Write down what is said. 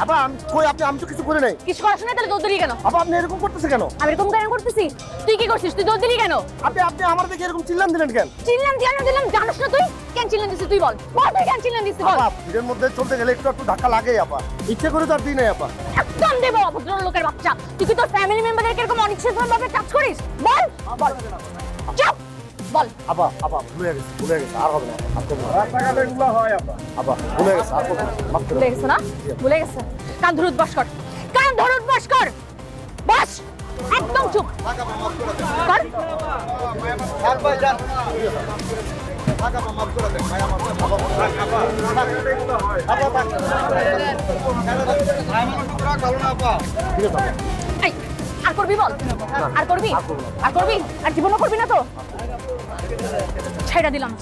আপা কই আমি তো কিছু করে নাই। কিছু করার না তাহলে দৌড় দিলি কেন? আপা আপনি এরকম করতেছে কেন? আমি এরকম কেন করতেছি? তুই কি করছিস? তুই দৌড় দিলি কেন? আপনি আমার দেখে এরকম চিল্লান দিলেন কেন? চিল্লাম দিলাম জানিস না তুই? কেন চিল্লাম দিছিস তুই বল? বল তুই কেন চিল্লাম দিছিস বল? আপা ভিড়ের মধ্যে চলতে গেলে একটু ধাক্কা লাগেই আপা। ইচ্ছে করে তো আর দিই নাই আপা। একদম দেব অভদ্র লোকের বাচ্চা। তুই কি তোর ফ্যামিলি মেম্বারদেরকে এরকম অনিচ্ছাকৃতভাবে টাচ করিস? বল বল চুপ বল। আপা ভুলে গেছে আর হবে না। রাস্তাঘাটে এগুলো হয় আপা ভুলে গেছে আর করব না। মাফ করে ভুলে গেছে না? ভুলে গেছে। কান ধরে উঠবাস কর। কান ধরে উঠবাস কর। বস একদম চুপ কর। ভাই যান। মাফ করে দেন ভাই আমার এই আর করবি বল? আর করবি? আর জীবনও করবি না তো? ছেড়ে দিলাম।